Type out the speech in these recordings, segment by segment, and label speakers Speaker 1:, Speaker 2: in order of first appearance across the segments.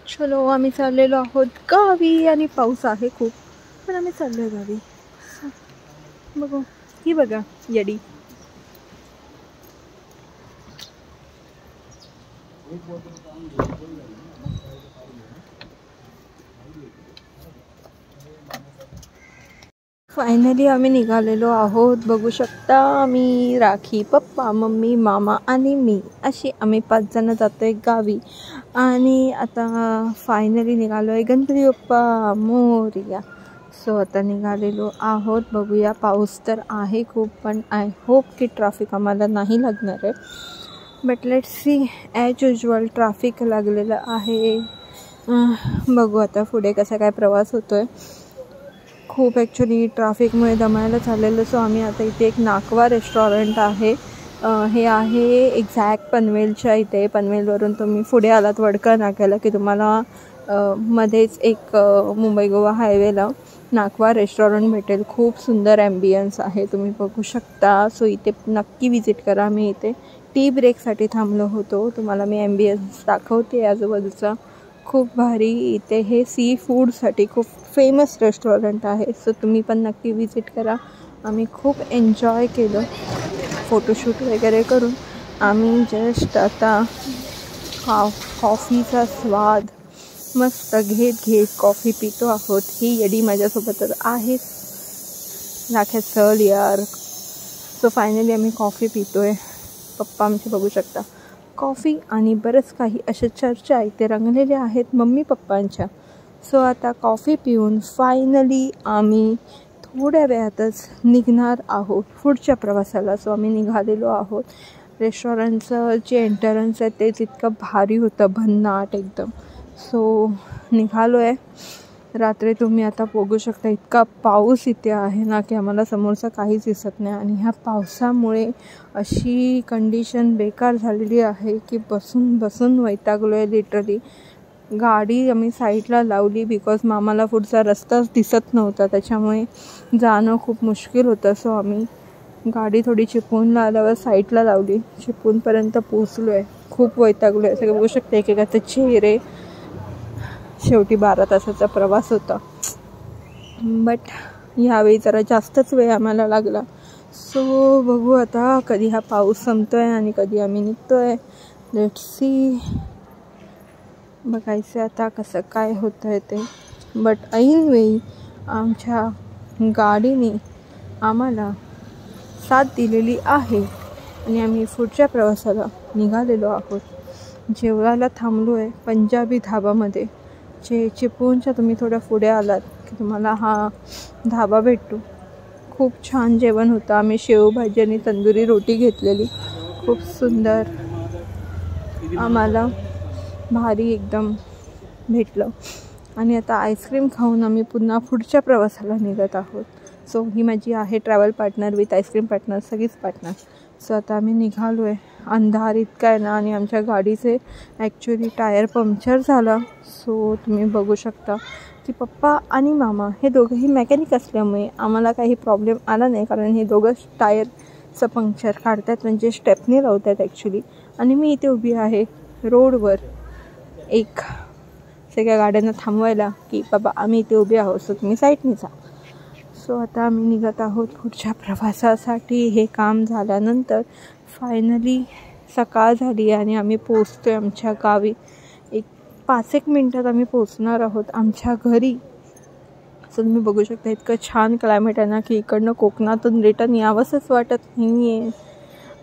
Speaker 1: चलो आम्ही चाललेलो आहोत गावी आणि पाऊस आहे खूप, पण आम्ही चाललोय गावी. बघू, ही बघा येडी. फायनली आम्ही निघालेलो आहोत. बघू शकता, मी, राखी, पप्पा, मम्मी, मामा आणि मी अशी आम्ही 5 जण जातोय गावी. आणि आता फायनली निघालो आहे. गणपती बाप्पा मोरया. सो आता निघालेलो आहोत. बघूया, पाऊस तर आहे खूप, पण आय होप की ट्रॅफिक आम्हाला नाही लागणार आहे. But let's see. As usual traffic लागलेलं आहे. बघू आता पुढे कसा काय प्रवास होतो आहे. खूप ॲक्च्युली ट्रॅफिकमुळे दमायला चाललेलं. सो आम्ही आता इथे एक नाकवा रेस्टॉरंट आहे. हे आहे एक्झॅक्ट पनवेलच्या इथे. पनवेलवरून तुम्ही पुढे आलात वडका नाक्याला की तुम्हाला मध्येच एक मुंबई गोवा हायवेला नाकवा रेस्टॉरंट भेटेल. खूप सुंदर ॲम्बियन्स आहे, तुम्ही बघू शकता. सो इथे नक्की विजिट करा. मी इथे टी ब्रेकसाठी थांबलो होतो. तुम्हाला मी ॲम्बियन्स दाखवते आजूबाजूचा. खूप भारी. इथे हे सी फूडसाठी खूप फेमस रेस्टॉरंट आहे. सो तुम्ही पण नक्की विजिट करा. आम्ही खूप एन्जॉय केलं फोटोशूट वगैरे करून. आम्ही जस्ट आता कॉफीचा स्वाद मस्त घेत कॉफी पितो आहोत. ही येडी माझ्यासोबतच आहेच. राख्या चल यार. सो फायनली आम्ही कॉफी पितोय. पप्पा आमचे बघू शकता कॉफी आणि बरंच काही अशा चर्चा इथे रंगलेल्या आहेत मम्मी पप्पांच्या. सो आता कॉफी पिऊन फायनली आम्ही थोड्या वेळातच निघणार आहोत पुढच्या प्रवासाला. सो आम्ही निघालेलो आहोत. रेस्टॉरंटचं जे एंट्रन्स आहे तेच इतकं भारी होतं, भन्नाट एकदम. सो निघालो आहे. रात्री तुम्ही आता बघू शकता इतका पाऊस इथे आहे ना की आम्हाला समोरचं काहीच दिसत नाही. आणि ह्या पावसामुळे अशी कंडिशन बेकार झालेली आहे की बसून वैतागलो आहे लिटरली. गाडी आम्ही साईडला लावली बिकॉज मामाला पुढचा रस्ताच दिसत नव्हता, त्याच्यामुळे जाणं खूप मुश्किल होतं. सो आम्ही गाडी थोडी चिपळूणला आल्यावर साईडला लावली. चिपळूणपर्यंत पोचलो आहे. खूप वैतागलो आहे. सगळं बघू शकते एकेकाचे चेहरे. शेवटी 12 तासाचा प्रवास होता. बट ह्यावेळी जरा जास्तच वेळ आम्हाला लागला. सो बघू आता कधी हा पाऊस संपतो आहे आणि कधी आम्ही निघतो आहे. Let's see. बघायचं आता कसं काय होतं आहे ते. बट ऐनवेळी आमच्या गाडीने आम्हाला साथ दिलेली आहे आणि आम्ही पुढच्या प्रवासाला निघालेलो आहोत. जेवायला थांबलो आहे पंजाबी धाबामध्ये. जे चिपळूणच्या तुम्ही थोड्या पुढे आलात की तुम्हाला हा धाबा भेटतो. खूप छान जेवण होतं. आम्ही शेवभाजी आणि तंदुरी रोटी घेतलेली. खूप सुंदर आम्हाला भारी एकदम भेटलं. आणि आता आईस्क्रीम खाऊन आम्ही पुन्हा पुढच्या प्रवासाला निघत आहोत. सो ही माझी आहे travel partner with ice cream partner, सगळीच पार्टनर. सो आता आम्ही निघालो आहे. अंधार इतका आहे ना आणि आमच्या गाडीचे ॲक्च्युली टायर पंक्चर झाला. सो तुम्ही बघू शकता की पप्पा आणि मामा हे दोघंही मेकॅनिक असल्यामुळे आम्हाला काही प्रॉब्लेम आला नाही, कारण हे दोघं टायरचं पंक्चर काढतात म्हणजे स्टेपने लावतात ॲक्च्युली. आणि मी इथे उभी आहे रोडवर एक सगळ्या गाड्यांना थांबवायला की बाबा आम्ही इथे उभे आहोत, सो तुम्ही साईडने जा. सो आता आम्ही निघत आहोत पुढच्या प्रवासासाठी. हे काम झाल्यानंतर फायनली सकाळ झाली आणि आम्ही पोचतो आहे आमच्या गावी. 5-1 मिनटात आम्ही पोचणार आहोत आमच्या घरी. सो तुम्ही बघू शकता इतकं छान क्लायमेट आहे ना की इकडनं कोकणातून रिटर्न यावंसंच वाटत नाही आहे.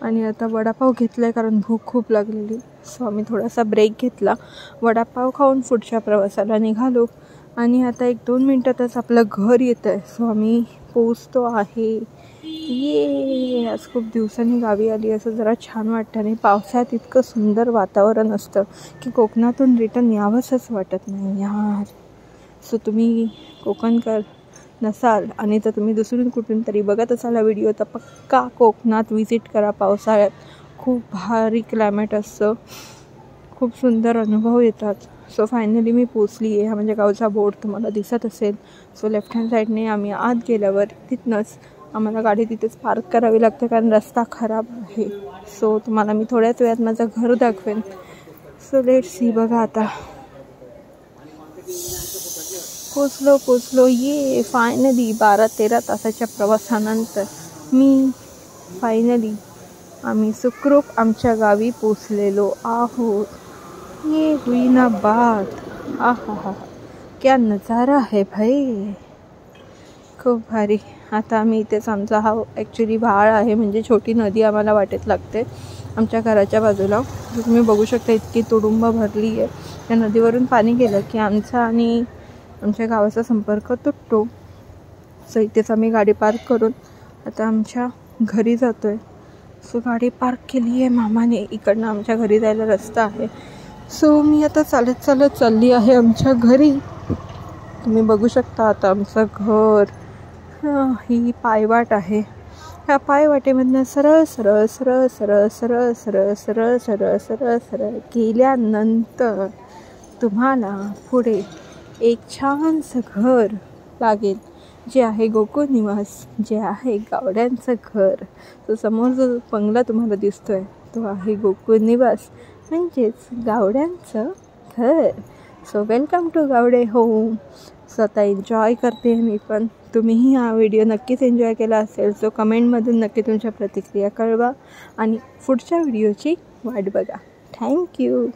Speaker 1: आणि आता वडापाव घेतला आहे कारण भूक खूप लागलेली. सो आम्ही थोडासा ब्रेक घेतला. वडापाव खाऊन पुढच्या प्रवासाला निघालो. आणि आता 1-2 मिनटातच आपलं घर येतं आहे. सो आम्ही पोचतो आहे. ये आज खूप दिवसांनी गावी आली असं जरा छान वाटतं. आणि पावसात इतकं सुंदर वातावरण असतं की कोकणातून रिटर्न यावंसंच वाटत नाही यार. सो तुम्ही कोकणकर नसाल आणि जर तुम्ही दुसरून कुठून तरी बघत असाल हा व्हिडिओ तर पक्का कोकणात विजिट करा पावसाळ्यात. खूप भारी क्लायमेट असतं, खूप सुंदर अनुभव येतात. सो फायनली मी पोचली आहे. हा म्हणजे गावचा बोर्ड तुम्हाला दिसत असेल. सो लेफ्ट हँड साईडने आम्ही आत गेल्यावर तिथनंच आम्हाला गाडी तिथेच पार्क करावी लागते कारण रस्ता खराब आहे. सो तुम्हाला मी थोड्याच वेळात माझं घर दाखवेन. So let's see. बघा आता पोचलो ये फायनली 12-13 तासाच्या प्रवासानंतर आम्ही सुखरूप आमच्या गावी पोचलेलो आहोत. ये हुई ना बात. आहा, क्या नजारा है भाई, खूप भारी. आता आम्ही इथेच, आमचा हा ॲक्च्युली व्हाळ आहे, म्हणजे छोटी नदी आम्हाला वाटेत लागते आमच्या घराच्या बाजूला. तुम्ही बघू शकता इतकी तुडुंब भरली आहे. त्या नदीवरून पाणी गेलं की आमचा आणि आमच्या गावाचा संपर्क तुटतो. सो इथेच आम्ही गाडी पार्क करून आता आमच्या घरी जातो आहे. सो गाडी पार्क केली आहे मामाने. इकडनं आमच्या घरी जायला रस्ता आहे. सो मी आता चालत चालली आहे आमच्या घरी. तुम्ही बघू शकता आता आमचं घर. ही पायवाट आहे. ह्या पायवाटेमधनं सरळ गेल्यानंतर तुम्हाला पुढे एक छानसं घर लागेल, जे आहे गोकुळ निवास, जे आहे गावड्यांचं घर. तो समोर जो बंगला तुम्हाला दिसतोय तो आहे गोकुळ निवास, म्हणजेच गावड्यांचं घर. So welcome to Gawade home. स्वतः एन्जॉय करते मी पण. तुम्हीही हा व्हिडिओ नक्कीच एन्जॉय केला असेल. सो कमेंटमधून नक्की तुमच्या प्रतिक्रिया कळवा आणि पुढच्या व्हिडिओची वाट बघा. थँक्यू.